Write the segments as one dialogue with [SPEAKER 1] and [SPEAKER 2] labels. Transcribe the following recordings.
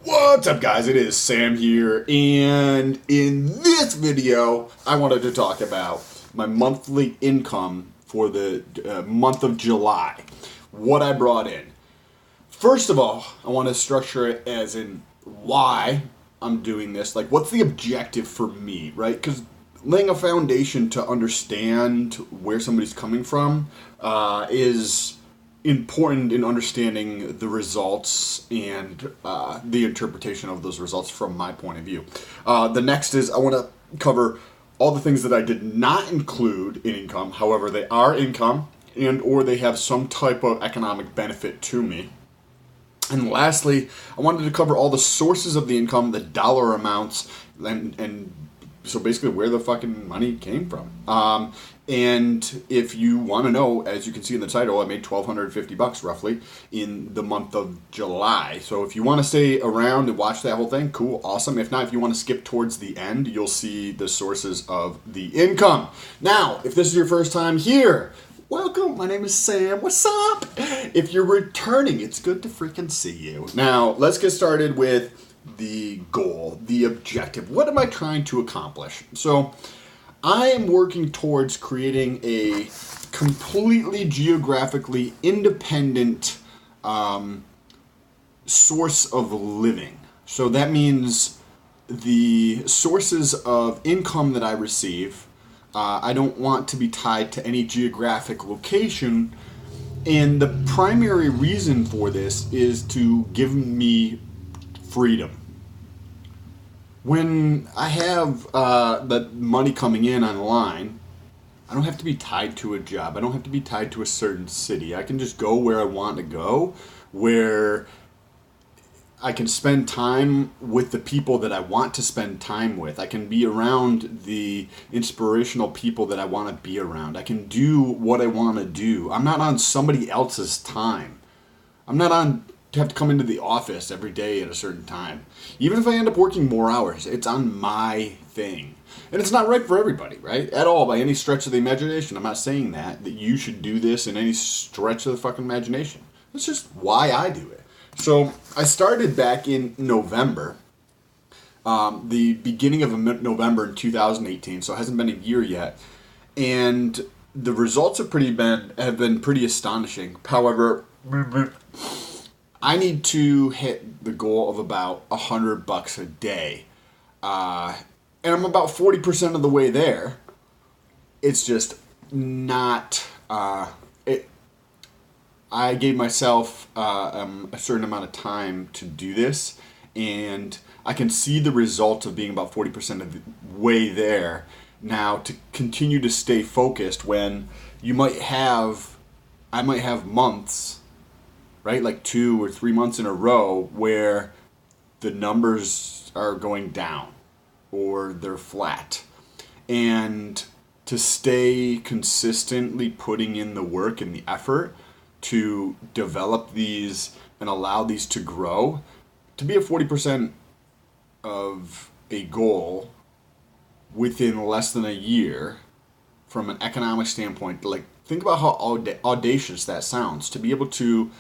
[SPEAKER 1] What's up, guys? It is Sam here, and in this video I wanted to talk about my monthly income for the month of July, what I brought in. First of all, I want to structure it as in why I'm doing this, like what's the objective for me, right? Because laying a foundation to understand where somebody's coming from is important in understanding the results and the interpretation of those results from my point of view. The next is I want to cover all the things that I did not include in income. However, they are income and or they have some type of economic benefit to me. And lastly, I wanted to cover all the sources of the income, the dollar amounts, and so basically where the fucking money came from. And if you want to know, as you can see in the title, I made $1,250 roughly in the month of July. So if you want to stay around and watch that whole thing, cool, awesome. If not, if you want to skip towards the end, you'll see the sources of the income. Now, if this is your first time here, welcome, my name is Sam, what's up? If you're returning, it's good to freaking see you. Now, let's get started with the goal, the objective. What am I trying to accomplish? So, I am working towards creating a completely geographically independent source of living. So that means the sources of income that I receive, I don't want to be tied to any geographic location. And the primary reason for this is to give me freedom. When I have the money coming in online, I don't have to be tied to a job. I don't have to be tied to a certain city. I can just go where I want to go, where I can spend time with the people that I want to spend time with. I can be around the inspirational people that I want to be around. I can do what I want to do. I'm not on somebody else's time. I'm not on to have to come into the office every day at a certain time. Even if I end up working more hours, it's on my thing. And it's not right for everybody, right? At all, by any stretch of the imagination. I'm not saying that you should do this in any stretch of the fucking imagination. That's just why I do it. So, I started back in November, the beginning of November in 2018, so it hasn't been a year yet. And the results have been pretty astonishing. However, I need to hit the goal of about $100 a day. And I'm about 40% of the way there. It's just not, I gave myself a certain amount of time to do this, and I can see the result of being about 40% of the way there. Now, to continue to stay focused when I might have months, right, like 2 or 3 months in a row where the numbers are going down or they're flat. And to stay consistently putting in the work and the effort to develop these and allow these to grow, to be at 40% of a goal within less than a year from an economic standpoint, like think about how audacious that sounds, to be able to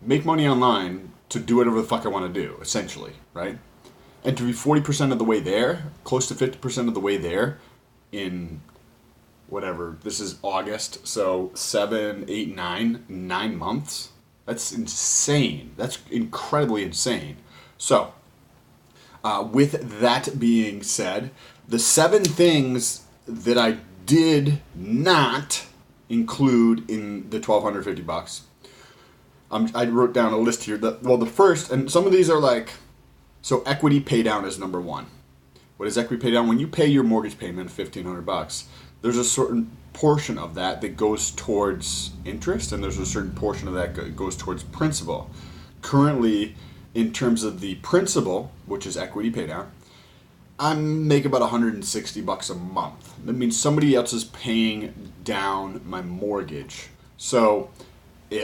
[SPEAKER 1] make money online to do whatever the fuck I want to do, essentially, right? And to be 40% of the way there, close to 50% of the way there in whatever, this is August, so 7, 8, 9 months. That's insane. That's incredibly insane. So, with that being said, the 7 things that I did not include in the $1,250. I wrote down a list here. The first, and some of these are like, so equity pay down is number 1. What is equity pay down? When you pay your mortgage payment of $1,500, there's a certain portion of that goes towards interest, and there's a certain portion of that goes towards principal. Currently, in terms of the principal, which is equity pay down, I'm making about $160 a month. That means somebody else is paying down my mortgage. So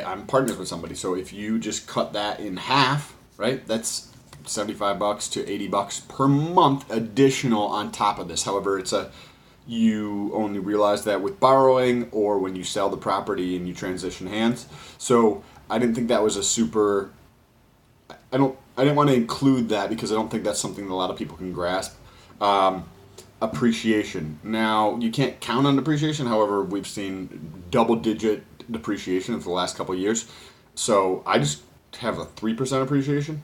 [SPEAKER 1] I'm partners with somebody, so if you just cut that in half, right, that's $75 to $80 per month additional on top of this. However, you only realize that with borrowing or when you sell the property and you transition hands. So I didn't think that was a super I don't didn't want to include that because I don't think that's something that a lot of people can grasp. Appreciation. Now, you can't count on depreciation. However, we've seen double-digit depreciation for the last couple of years. So I just have a 3% appreciation.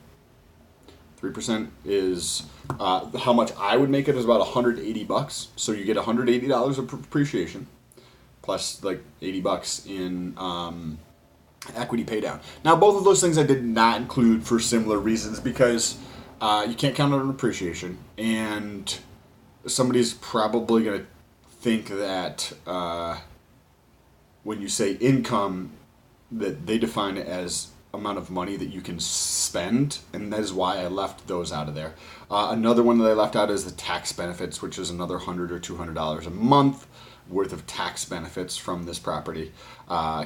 [SPEAKER 1] 3% is how much I would make it is about $180. So you get $180 of appreciation plus like $80 in equity pay down. Now, both of those things I did not include for similar reasons because you can't count on appreciation, and somebody's probably going to think that when you say income, that they define it as amount of money that you can spend, and that is why I left those out of there. Another one that I left out is the tax benefits, which is another $100 or $200 a month worth of tax benefits from this property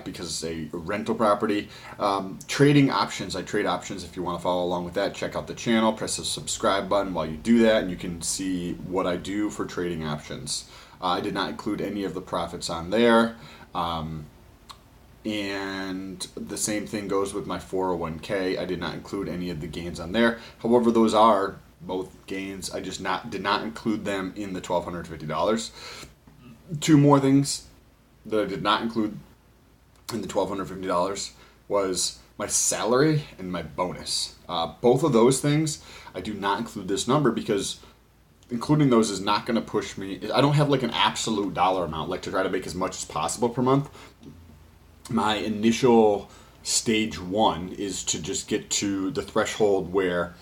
[SPEAKER 1] because it's a rental property. Trading options. I trade options. If you want to follow along with that, check out the channel. Press the subscribe button while you do that, and you can see what I do for trading options. I did not include any of the profits on there. And the same thing goes with my 401k. I did not include any of the gains on there. However, those are both gains. I just did not include them in the $1,250. Two more things that I did not include in the $1,250 was my salary and my bonus. Both of those things, I do not include this number because including those is not going to push me. I don't have like an absolute dollar amount, like to try to make as much as possible per month. My initial stage one is to just get to the threshold where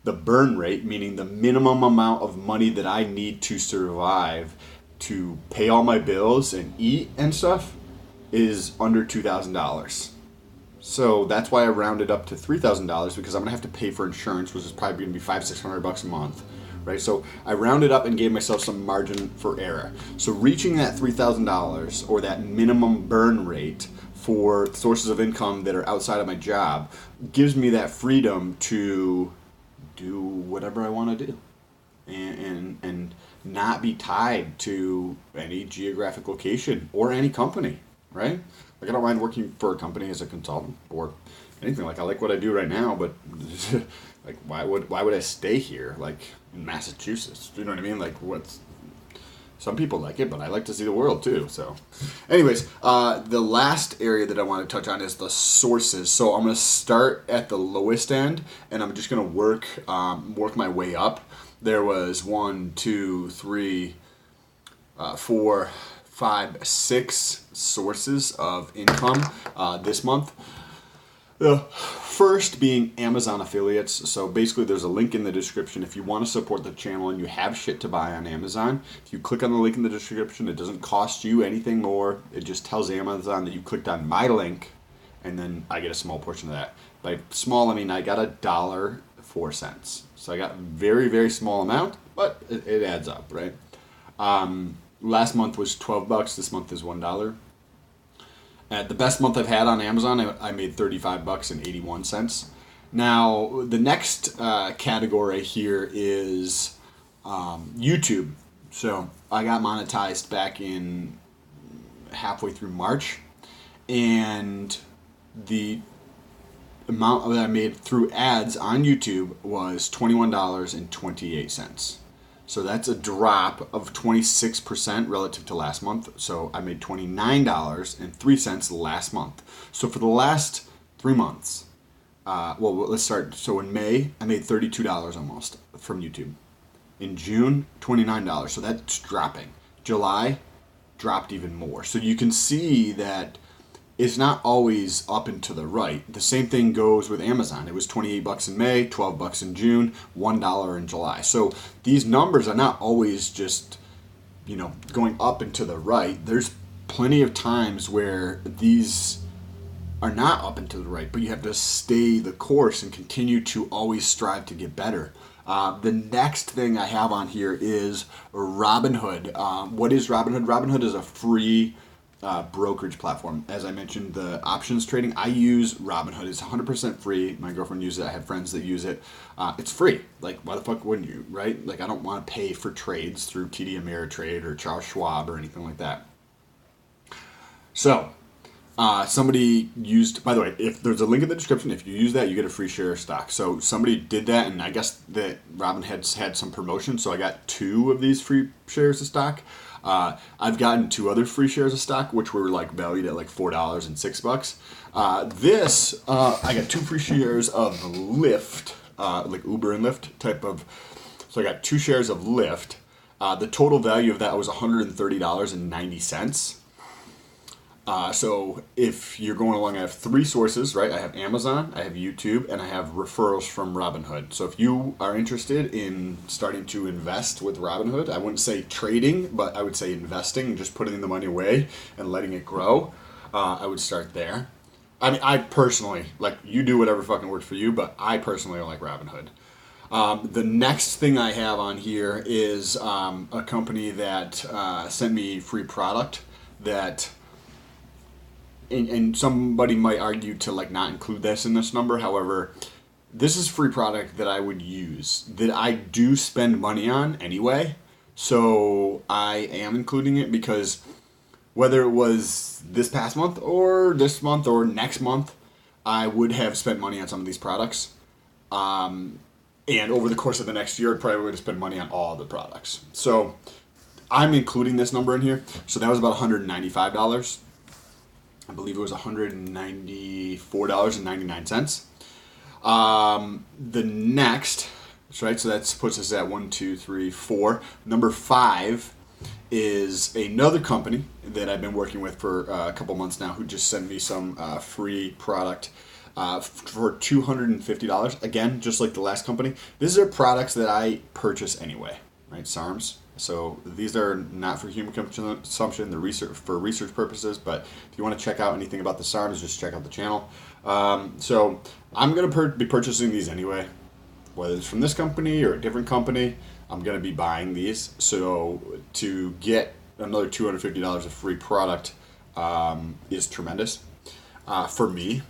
[SPEAKER 1] the burn rate, meaning the minimum amount of money that I need to survive to pay all my bills and eat and stuff, is under $2,000. So that's why I rounded up to $3,000 because I'm gonna have to pay for insurance, which is probably gonna be $500-600 a month, right? So I rounded up and gave myself some margin for error. So reaching that $3,000 or that minimum burn rate for sources of income that are outside of my job gives me that freedom to do whatever I want to do and not be tied to any geographic location or any company, right? Like I don't mind working for a company as a consultant or anything. Like I like what I do right now, but like why would I stay here like in Massachusetts? You know what I mean? Like some people like it, but I like to see the world too. So anyways, the last area that I want to touch on is the sources. So I'm going to start at the lowest end, and I'm just going to work my way up. There was 1, 2, 3, 4, 5, 6 sources of income this month. The first being Amazon affiliates. So basically there's a link in the description. If you want to support the channel and you have shit to buy on Amazon, if you click on the link in the description, it doesn't cost you anything more. It just tells Amazon that you clicked on my link, and then I get a small portion of that. By small, I mean I got $1.04. So I got a very, very small amount, but it adds up, right? Last month was $12. This month is $1. The best month I've had on Amazon, I made $35.81. Now, the next category here is YouTube. So I got monetized back in halfway through March, and the amount that I made through ads on YouTube was $21.28. So that's a drop of 26% relative to last month. So I made $29.03 last month. So for the last 3 months, let's start. So in May, I made $32 almost from YouTube. In June, $29. So that's dropping. July dropped even more. So you can see that it's not always up and to the right. The same thing goes with Amazon. It was $28 in May, $12 in June, $1 in July. So these numbers are not always just, going up and to the right. There's plenty of times where these are not up and to the right, but you have to stay the course and continue to always strive to get better. The next thing I have on here is Robinhood. What is Robinhood? Robinhood is a free brokerage platform. As I mentioned, the options trading, I use Robinhood. It's 100% free. My girlfriend uses it. I have friends that use it. It's free. Like, why the fuck wouldn't you, right? Like, I don't want to pay for trades through TD Ameritrade or Charles Schwab or anything like that. So, Somebody used, by the way, if there's a link in the description, if you use that, you get a free share of stock. So somebody did that, and I guess that Robinhood's had some promotion, so I got 2 of these free shares of stock. I've gotten 2 other free shares of stock, which were like valued at like $4 and $6. I got 2 free shares of Lyft, like Uber and Lyft type of. So I got 2 shares of Lyft. The total value of that was $130.90. So if you're going along, I have 3 sources, right? I have Amazon, I have YouTube, and I have referrals from Robinhood. So if you are interested in starting to invest with Robinhood, I wouldn't say trading, but I would say investing, just putting the money away and letting it grow, I would start there. I mean, I personally, like, you do whatever fucking works for you, but I personally like Robinhood. The next thing I have on here is a company that sent me free product that... And somebody might argue to like not include this in this number. However, this is free product that I would use, that I do spend money on anyway. So I am including it because whether it was this past month or this month or next month, I would have spent money on some of these products. And over the course of the next year, I'd probably would have spent money on all the products. So I'm including this number in here. So that was about $195. I believe it was $194.99. The next, right, so that puts us at 1, 2, 3, 4. Number 5 is another company that I've been working with for a couple months now who just sent me some free product for $250. Again, just like the last company. These are products that I purchase anyway, right? SARMs. So these are not for human consumption, they're for research purposes, but if you want to check out anything about the SARMs, just check out the channel. So I'm going to be purchasing these anyway, whether it's from this company or a different company, I'm going to be buying these. So to get another $250 of free product is tremendous for me.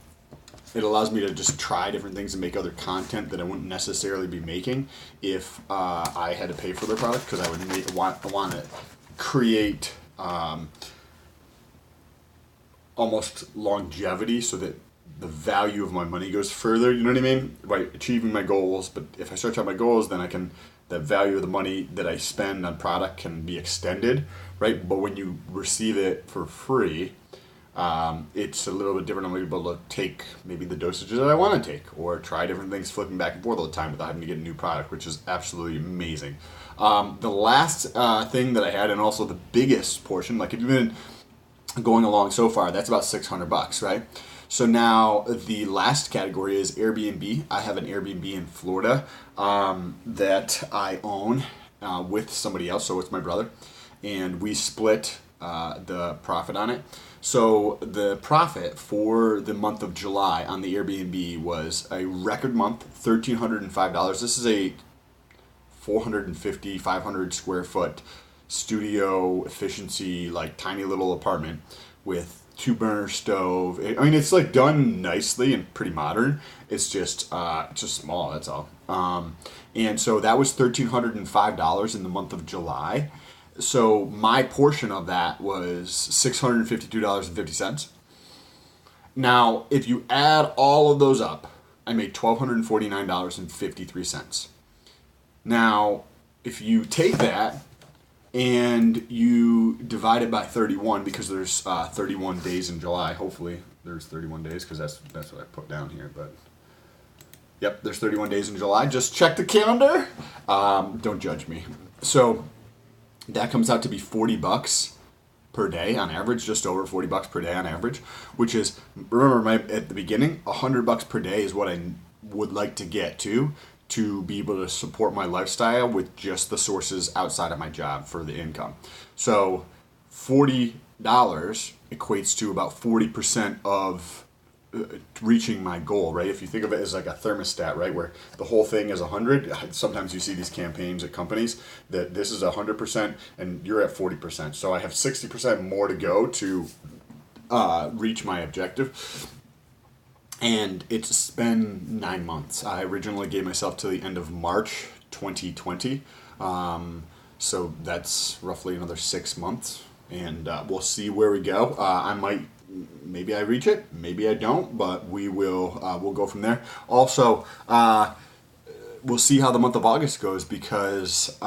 [SPEAKER 1] It allows me to just try different things and make other content that I wouldn't necessarily be making if I had to pay for their product, because I would want to create almost longevity so that the value of my money goes further. You know what I mean? By achieving my goals. But if I stretch out my goals, then the value of the money that I spend on product can be extended, right? But when you receive it for free, it's a little bit different. I'm able to take maybe the dosages that I want to take or try different things flipping back and forth all the time without having to get a new product, which is absolutely amazing. The last thing that I had, and also the biggest portion, like if you've been going along so far, that's about $600, right? So now the last category is Airbnb. I have an Airbnb in Florida that I own with somebody else, so it's my brother, and we split the profit on it. So the profit for the month of July on the Airbnb was a record month, $1,305. This is a 450, 500 square foot studio efficiency, like tiny little apartment with 2-burner stove. I mean, it's like done nicely and pretty modern. It's just small, that's all. And so that was $1,305 in the month of July. So my portion of that was $652.50. Now, if you add all of those up, I made $1,249.53. Now, if you take that and you divide it by 31, because there's 31 days in July, hopefully there's 31 days, because that's what I put down here, but yep, there's 31 days in July. Just check the calendar. Don't judge me. So that comes out to be $40 per day on average, just over $40 per day on average, which is, remember at the beginning, $100 per day is what I would like to get to be able to support my lifestyle with just the sources outside of my job for the income. So $40 equates to about 40% of reaching my goal, right? If you think of it as like a thermostat, right, where the whole thing is 100. Sometimes you see these campaigns at companies that this is 100% and you're at 40%. So I have 60% more to go to reach my objective. And it's been 9 months. I originally gave myself to the end of March 2020. So that's roughly another 6 months. And we'll see where we go. I might maybe I reach it, maybe I don't, but we'll go from there. Also, we'll see how the month of August goes because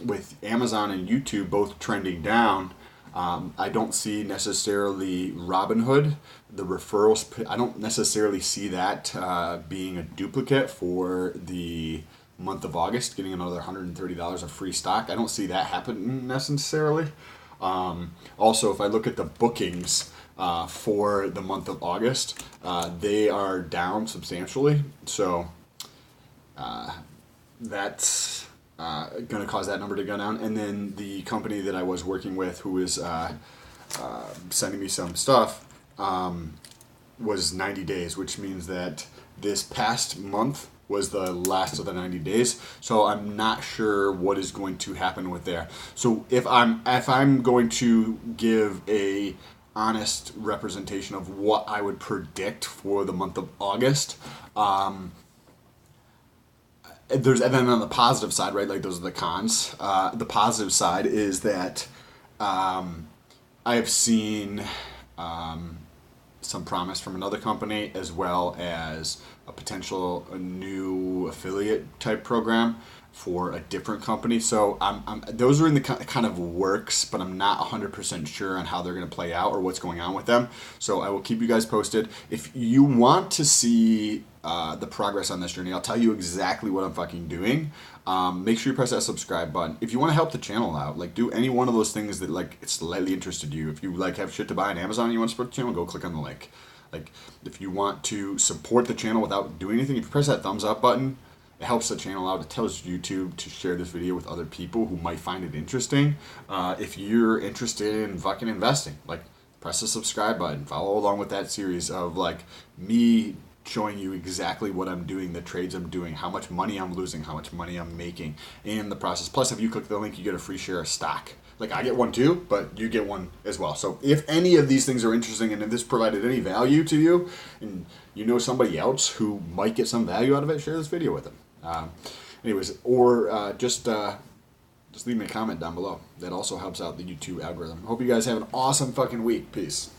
[SPEAKER 1] with Amazon and YouTube both trending down, I don't see necessarily Robinhood, the referrals. I don't necessarily see that being a duplicate for the month of August, getting another $130 of free stock. I don't see that happening necessarily. Also, if I look at the bookings for the month of August, they are down substantially. So that's going to cause that number to go down. And then the company that I was working with, who is sending me some stuff, was 90 days, which means that this past month was the last of the 90 days. So I'm not sure what is going to happen with there. So if I'm going to give a honest representation of what I would predict for the month of August, and then on the positive side, right? Like those are the cons. The positive side is that I have seen some promise from another company, as well as a new affiliate type program for a different company. So those are in the kind of works, but I'm not 100% sure on how they're going to play out or what's going on with them. So I will keep you guys posted. If you want to see the progress on this journey, I'll tell you exactly what I'm fucking doing. Make sure you press that subscribe button. If you want to help the channel out, like do any one of those things that like it's slightly interested you. If you like have shit to buy on Amazon and you want to support the channel, go click on the link. Like if you want to support the channel without doing anything, if you press that thumbs up button, it helps the channel out. It tells YouTube to share this video with other people who might find it interesting. If you're interested in fucking investing, like press the subscribe button. Follow along with that series of like me showing you exactly what I'm doing, the trades I'm doing, how much money I'm losing, how much money I'm making, and the process. Plus, if you click the link, you get a free share of stock. Like I get one too, but you get one as well. So if any of these things are interesting and if this provided any value to you, and you know somebody else who might get some value out of it, share this video with them. Anyways, or just leave me a comment down below. That also helps out the YouTube algorithm. Hope you guys have an awesome fucking week. Peace.